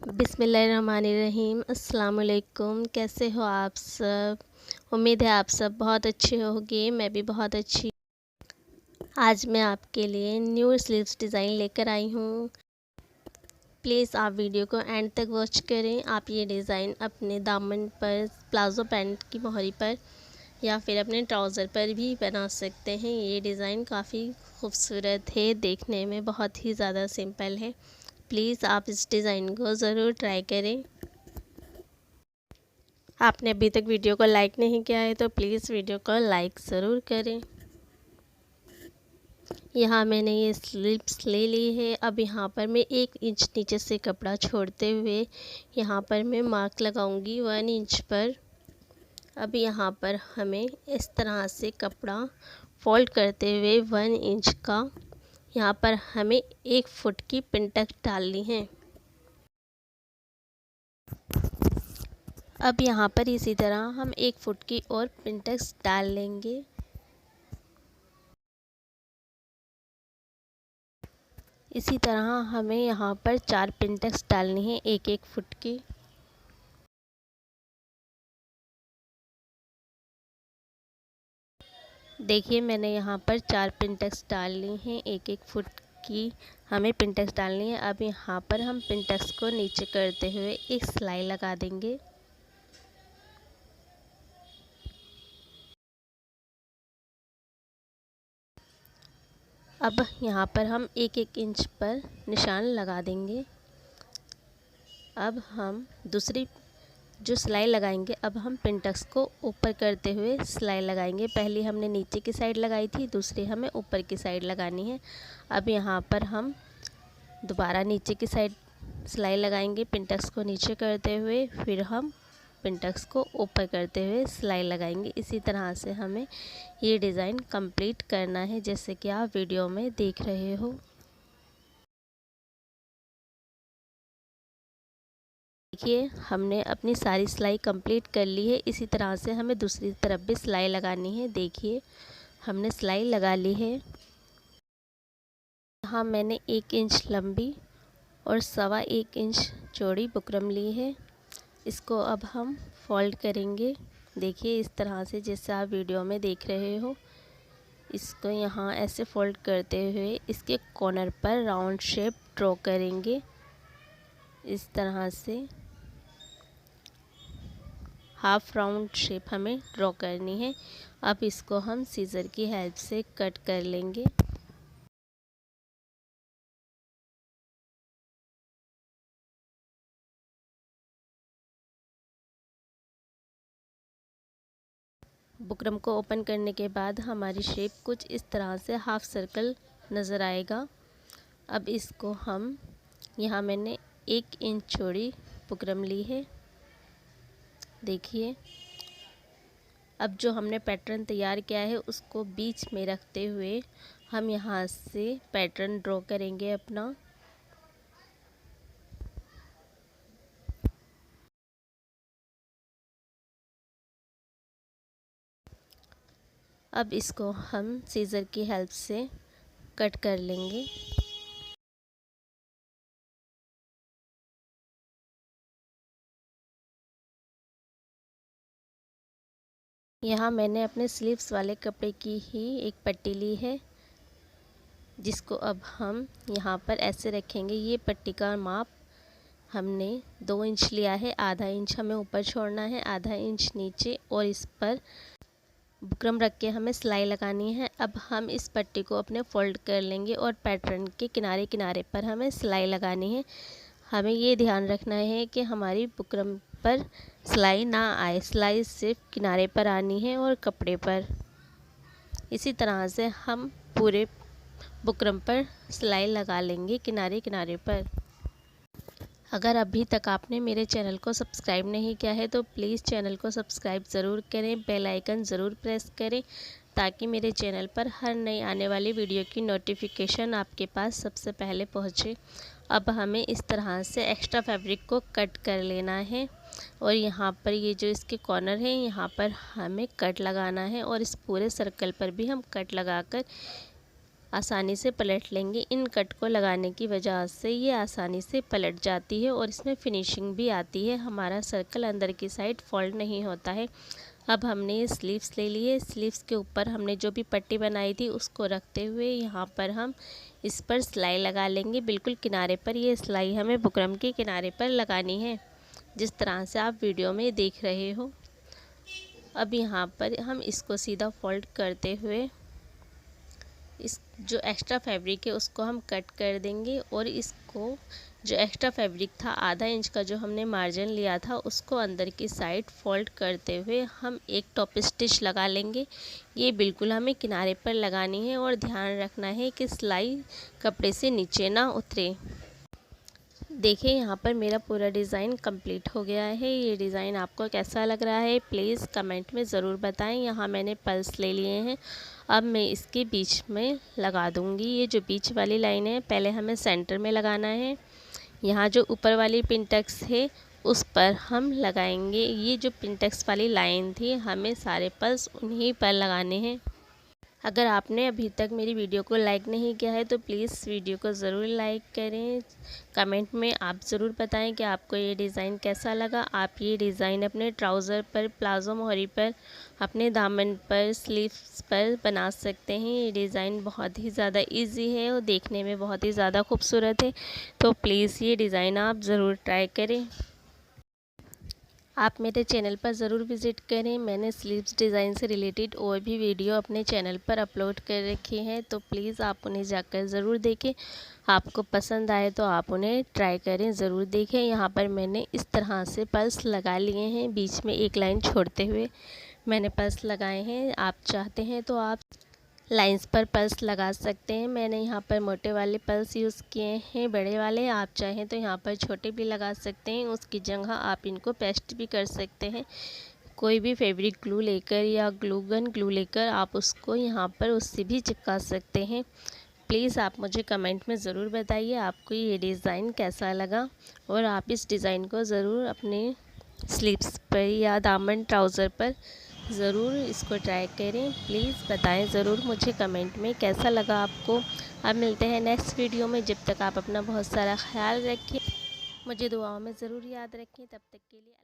बिस्मिल्लाहिर्रहमानिर्रहीम। अस्सलाम वालेकुम। कैसे हो आप सब? उम्मीद है आप सब बहुत अच्छे होंगे। मैं भी बहुत अच्छी। आज मैं आपके लिए न्यू स्लीव्स डिज़ाइन लेकर आई हूँ। प्लीज़ आप वीडियो को एंड तक वॉच करें। आप ये डिज़ाइन अपने दामन पर, प्लाज़ो पैंट की मोहरी पर या फिर अपने ट्राउज़र पर भी बना सकते हैं। ये डिज़ाइन काफ़ी खूबसूरत है, देखने में बहुत ही ज़्यादा सिंपल है। प्लीज़ आप इस डिज़ाइन को ज़रूर ट्राई करें। आपने अभी तक वीडियो को लाइक नहीं किया है तो प्लीज़ वीडियो को लाइक ज़रूर करें। यहाँ मैंने ये स्लिप्स ले ली है। अब यहाँ पर मैं 1 इंच नीचे से कपड़ा छोड़ते हुए यहाँ पर मैं मार्क लगाऊंगी 1 इंच पर। अब यहाँ पर हमें इस तरह से कपड़ा फोल्ड करते हुए 1 इंच का यहाँ पर हमें 1 फुट की पिन टक्स डालनी है। अब यहाँ पर इसी तरह हम 1 फुट की और पिन टक्स डाल लेंगे। इसी तरह हमें यहाँ पर 4 पिन टक्स डालनी है 1-1 फुट की। देखिए मैंने यहाँ पर 4 पिन टक्स डाल ली हैं 1-1 फुट की हमें पिन टक्स डालनी है। अब यहाँ पर हम पिन टक्स को नीचे करते हुए एक सिलाई लगा देंगे। अब यहाँ पर हम 1-1 इंच पर निशान लगा देंगे। अब हम दूसरी जो सिलाई लगाएंगे, अब हम पिन टक्स को ऊपर करते हुए सिलाई लगाएंगे। पहली हमने नीचे की साइड लगाई थी, दूसरी हमें ऊपर की साइड लगानी है। अब यहाँ पर हम दोबारा नीचे की साइड सिलाई लगाएंगे पिन टक्स को नीचे करते हुए, फिर हम पिन टक्स को ऊपर करते हुए सिलाई लगाएंगे। इसी तरह से हमें ये डिज़ाइन कंप्लीट करना है, जैसे कि आप वीडियो में देख रहे हो। देखिए हमने अपनी सारी सिलाई कंप्लीट कर ली है। इसी तरह से हमें दूसरी तरफ भी सिलाई लगानी है। देखिए हमने सिलाई लगा ली है। यहाँ मैंने 1 इंच लंबी और 1.25 इंच चौड़ी बुकरम ली है। इसको अब हम फोल्ड करेंगे। देखिए इस तरह से, जैसे आप वीडियो में देख रहे हो। इसको यहाँ ऐसे फोल्ड करते हुए इसके कॉर्नर पर राउंड शेप ड्रॉ करेंगे। इस तरह से हाफ राउंड शेप हमें ड्रॉ करनी है। अब इसको हम सीज़र की हेल्प से कट कर लेंगे। बुकरम को ओपन करने के बाद हमारी शेप कुछ इस तरह से हाफ सर्कल नज़र आएगा। अब इसको हम, यहाँ मैंने 1 इंच चौड़ी बुकरम ली है। देखिए अब जो हमने पैटर्न तैयार किया है उसको बीच में रखते हुए हम यहाँ से पैटर्न ड्रॉ करेंगे अपना। अब इसको हम सीज़र की हेल्प से कट कर लेंगे। यहाँ मैंने अपने स्लीव्स वाले कपड़े की ही एक पट्टी ली है, जिसको अब हम यहाँ पर ऐसे रखेंगे। ये पट्टी का माप हमने 2 इंच लिया है। आधा इंच हमें ऊपर छोड़ना है, आधा इंच नीचे, और इस पर बुकरम रख के हमें सिलाई लगानी है। अब हम इस पट्टी को अपने फोल्ड कर लेंगे और पैटर्न के किनारे किनारे पर हमें सिलाई लगानी है। हमें ये ध्यान रखना है कि हमारी बुकरम पर सिलाई ना आए, सिलाई सिर्फ किनारे पर आनी है और कपड़े पर। इसी तरह से हम पूरे बुकरम पर सिलाई लगा लेंगे किनारे किनारे पर। अगर अभी तक आपने मेरे चैनल को सब्सक्राइब नहीं किया है तो प्लीज़ चैनल को सब्सक्राइब ज़रूर करें, बेल आइकन ज़रूर प्रेस करें, ताकि मेरे चैनल पर हर नई आने वाली वीडियो की नोटिफिकेशन आपके पास सबसे पहले पहुंचे। अब हमें इस तरह से एक्स्ट्रा फैब्रिक को कट कर लेना है और यहाँ पर ये जो इसके कॉर्नर है यहाँ पर हमें कट लगाना है और इस पूरे सर्कल पर भी हम कट लगाकर आसानी से पलट लेंगे। इन कट को लगाने की वजह से ये आसानी से पलट जाती है और इसमें फिनिशिंग भी आती है। हमारा सर्कल अंदर की साइड फोल्ड नहीं होता है। अब हमने ये स्लीव्स ले लिए। स्लीव्स के ऊपर हमने जो भी पट्टी बनाई थी उसको रखते हुए यहाँ पर हम इस पर सिलाई लगा लेंगे। बिल्कुल किनारे पर ये सिलाई हमें बुकरम के किनारे पर लगानी है, जिस तरह से आप वीडियो में देख रहे हो। अब यहाँ पर हम इसको सीधा फोल्ड करते हुए इस जो एक्स्ट्रा फैब्रिक है उसको हम कट कर देंगे और इसको जो एक्स्ट्रा फैब्रिक था आधा इंच का जो हमने मार्जिन लिया था उसको अंदर की साइड फोल्ड करते हुए हम एक टॉप स्टिच लगा लेंगे। ये बिल्कुल हमें किनारे पर लगानी है और ध्यान रखना है कि सिलाई कपड़े से नीचे ना उतरे। देखिए यहाँ पर मेरा पूरा डिज़ाइन कंप्लीट हो गया है। ये डिज़ाइन आपको कैसा लग रहा है प्लीज़ कमेंट में ज़रूर बताएं। यहाँ मैंने पल्स ले लिए हैं। अब मैं इसके बीच में लगा दूँगी। ये जो बीच वाली लाइन है पहले हमें सेंटर में लगाना है। यहाँ जो ऊपर वाली पिनटक्स है उस पर हम लगाएंगे। ये जो पिनटक्स वाली लाइन थी हमें सारे पल्स उन्हीं पर लगाने हैं। अगर आपने अभी तक मेरी वीडियो को लाइक नहीं किया है तो प्लीज़ वीडियो को ज़रूर लाइक करें। कमेंट में आप ज़रूर बताएं कि आपको ये डिज़ाइन कैसा लगा। आप ये डिज़ाइन अपने ट्राउज़र पर, प्लाज़ो मोहरी पर, अपने दामन पर, स्लीव्स पर बना सकते हैं। ये डिज़ाइन बहुत ही ज़्यादा इजी है और देखने में बहुत ही ज़्यादा खूबसूरत है। तो प्लीज़ ये डिज़ाइन आप ज़रूर ट्राई करें। आप मेरे चैनल पर ज़रूर विज़िट करें। मैंने स्लीव्स डिज़ाइन से रिलेटेड और भी वीडियो अपने चैनल पर अपलोड कर रखी हैं, तो प्लीज़ आप उन्हें जाकर ज़रूर देखें। आपको पसंद आए तो आप उन्हें ट्राई करें, ज़रूर देखें। यहाँ पर मैंने इस तरह से पर्स लगा लिए हैं, बीच में एक लाइन छोड़ते हुए मैंने पर्स लगाए हैं। आप चाहते हैं तो आप लाइंस पर पल्स लगा सकते हैं। मैंने यहाँ पर मोटे वाले पल्स यूज़ किए हैं, बड़े वाले। आप चाहें तो यहाँ पर छोटे भी लगा सकते हैं। उसकी जगह आप इनको पेस्ट भी कर सकते हैं। कोई भी फैब्रिक ग्लू लेकर या ग्लू गन ग्लू लेकर आप उसको यहाँ पर उससे भी चिपका सकते हैं। प्लीज़ आप मुझे कमेंट में ज़रूर बताइए आपको ये डिज़ाइन कैसा लगा और आप इस डिज़ाइन को ज़रूर अपने स्लीव्स पर या दामन ट्राउज़र पर ज़रूर इसको ट्राई करें। प्लीज़ बताएं ज़रूर मुझे कमेंट में कैसा लगा आपको। अब मिलते हैं नेक्स्ट वीडियो में। जब तक आप अपना बहुत सारा ख्याल रखें, मुझे दुआओं में ज़रूर याद रखें। तब तक के लिए